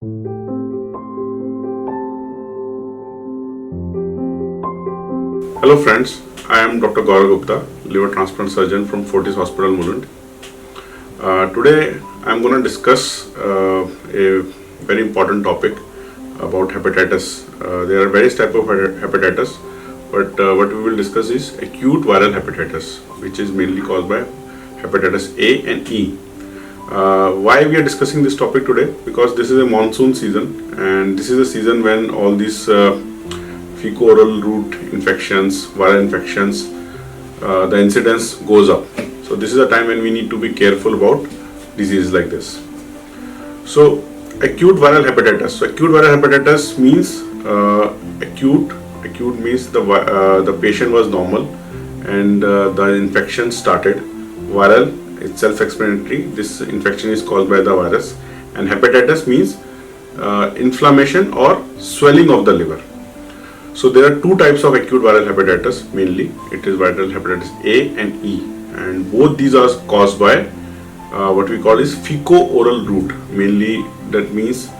Hello friends, I am Dr. Gaurav Gupta, liver transplant surgeon from Fortis Hospital, Mulund. Today I am going to discuss a very important topic about hepatitis. There are various types of hepatitis, but what we will discuss is acute viral hepatitis, which is mainly caused by hepatitis A and E. Why we are discussing this topic today? Because this is a monsoon season, and this is a season when all these fecal-oral route infections, viral infections, the incidence goes up. So this is a time when we need to be careful about diseases like this. So acute viral hepatitis. So acute viral hepatitis means acute means the patient was normal and the infection started. Viral, it's self-explanatory. This infection is caused by the virus, and hepatitis means inflammation or swelling of the liver. So there are two types of acute viral hepatitis mainly. It is viral hepatitis A and E, and both these are caused by what we call is fecal-oral route. Mainly that means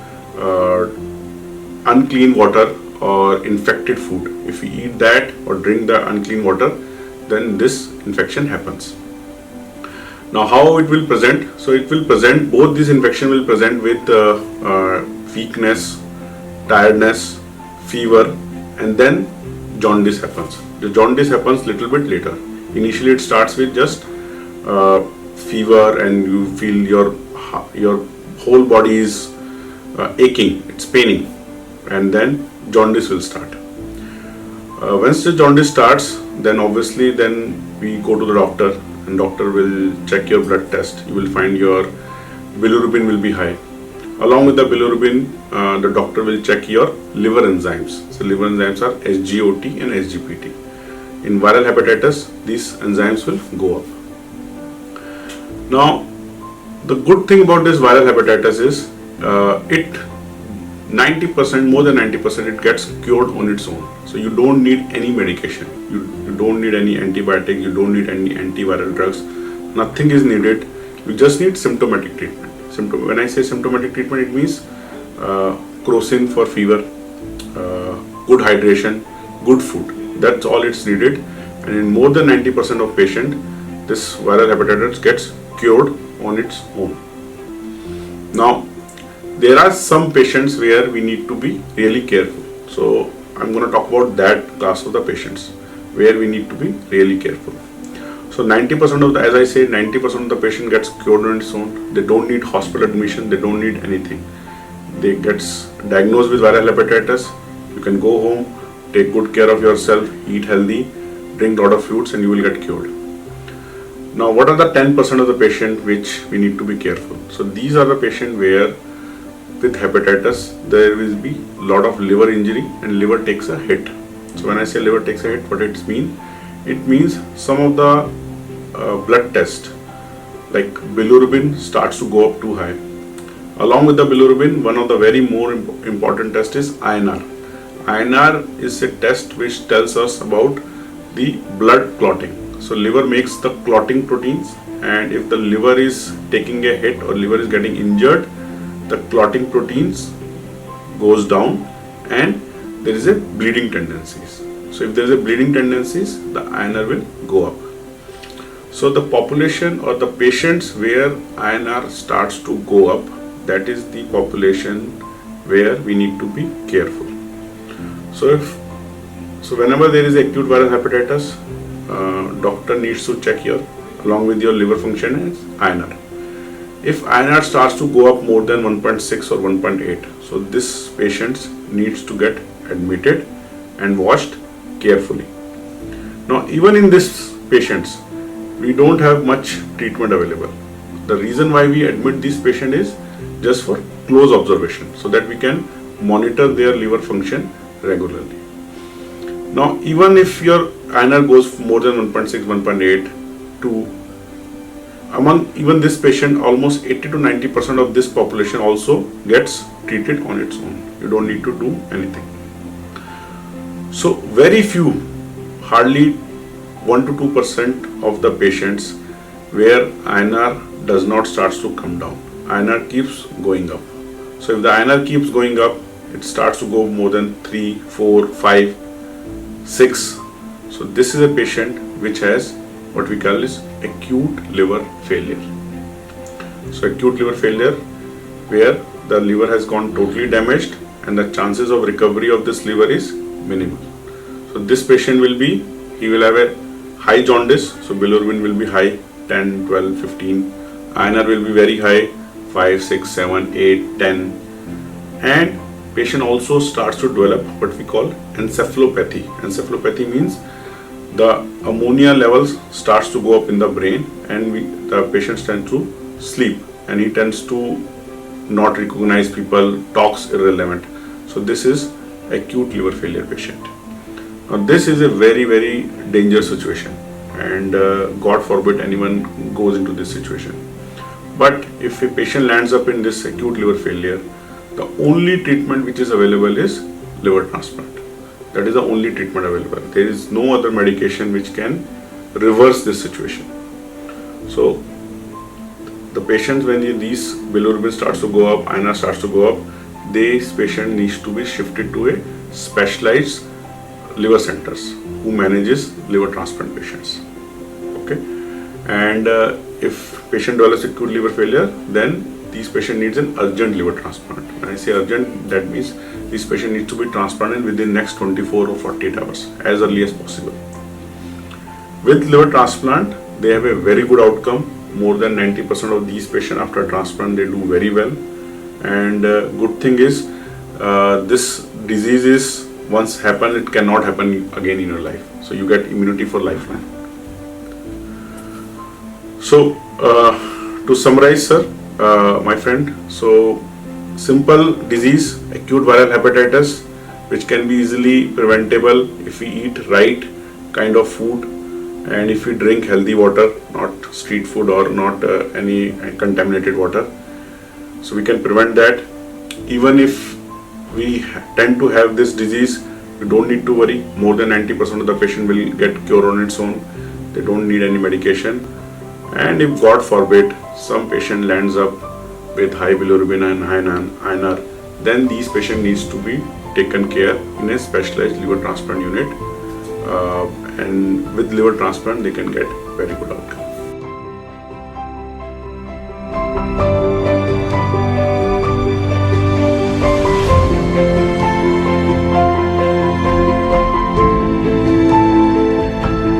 unclean water or infected food. If we eat that or drink the unclean water, then this infection happens. Now how it will present? So it will present, both these infection will present with weakness, tiredness, fever, and then jaundice happens. The jaundice happens little bit later. Initially it starts with just fever, and you feel your whole body is aching, it's paining, and then jaundice will start. Once the jaundice starts, then obviously we go to the doctor, and doctor will check your blood test. You will find your bilirubin will be high. Along with the bilirubin, the doctor will check your liver enzymes. So liver enzymes are SGOT and SGPT. In viral hepatitis, these enzymes will go up. Now, the good thing about this viral hepatitis is it 90%, more than 90%, it gets cured on its own. So you don't need any medication. You don't need any antibiotic. You don't need any antiviral drugs. Nothing is needed. You just need symptomatic treatment. When I say symptomatic treatment, it means crocin for fever, good hydration, good food. That's all it's needed. And in more than 90% of patients, this viral hepatitis gets cured on its own. Now, there are some patients where we need to be really careful. So I'm going to talk about that class of the patients where we need to be really careful. So 90% of the, as I say, 90% of the patient gets cured on its own. They don't need hospital admission. They don't need anything. They gets diagnosed with viral hepatitis. You can go home, take good care of yourself, eat healthy, drink a lot of fruits, and you will get cured. Now, what are the 10% of the patient which we need to be careful? So these are the patient where with hepatitis there will be a lot of liver injury and liver takes a hit. So when I say liver takes a hit, what it means? It means some of the blood test like bilirubin starts to go up too high. Along with the bilirubin, one of the very more important test is INR. INR is a test which tells us about the blood clotting. So liver makes the clotting proteins, and if the liver is taking a hit or liver is getting injured, the clotting proteins goes down and there is a bleeding tendencies. So if there is a bleeding tendencies, the INR will go up. So the population or the patients where INR starts to go up, that is the population where we need to be careful. So whenever there is acute viral hepatitis, doctor needs to check along with your liver function and INR. If INR starts to go up more than 1.6 or 1.8, so this patient needs to get admitted and watched carefully. Now, even in these patients, we don't have much treatment available. The reason why we admit this patient is just for close observation, so that we can monitor their liver function regularly. Now, even if your INR goes more than 1.6, 1.8 to among even this patient, almost 80 to 90% of this population also gets treated on its own. You don't need to do anything. So very few, hardly 1 to 2% of the patients where INR does not start to come down. INR keeps going up. So if the INR keeps going up, it starts to go more than 3, 4, 5, 6. So this is a patient which has what we call is acute liver failure. So acute liver failure where the liver has gone totally damaged and the chances of recovery of this liver is minimal. So this patient he will have a high jaundice, so bilirubin will be high, 10, 12, 15. INR will be very high, 5, 6, 7, 8, 10. And patient also starts to develop what we call encephalopathy. Encephalopathy means the ammonia levels starts to go up in the brain, and the patient tends to sleep, and he tends to not recognize people, talks irrelevant. So this is acute liver failure patient. Now this is a very, very dangerous situation, and God forbid anyone goes into this situation. But if a patient lands up in this acute liver failure, the only treatment which is available is liver transplant. That is the only treatment available. There is no other medication which can reverse this situation. So the patients, when these bilirubin starts to go up, INR starts to go up, this patient needs to be shifted to a specialized liver centers who manages liver transplant patients. Okay, and if patient develops acute liver failure, then this patient needs an urgent liver transplant. When I say urgent, that means this patient needs to be transplanted within next 24 or 48 hours, as early as possible. With liver transplant, they have a very good outcome. More than 90% of these patients after transplant, they do very well. And good thing is, this disease is once happen, it cannot happen again in your life. So you get immunity for lifeline. So to summarize, sir, my friend, so simple disease, acute viral hepatitis, which can be easily preventable if we eat right kind of food and if we drink healthy water, not street food or not any contaminated water. So we can prevent that. Even if we tend to have this disease, we don't need to worry. More than 90% of the patient will get cure on its own. They don't need any medication. And if God forbid some patient lands up with high bilirubin and high INR, then these patient needs to be taken care in a specialized liver transplant unit. And with liver transplant, they can get very good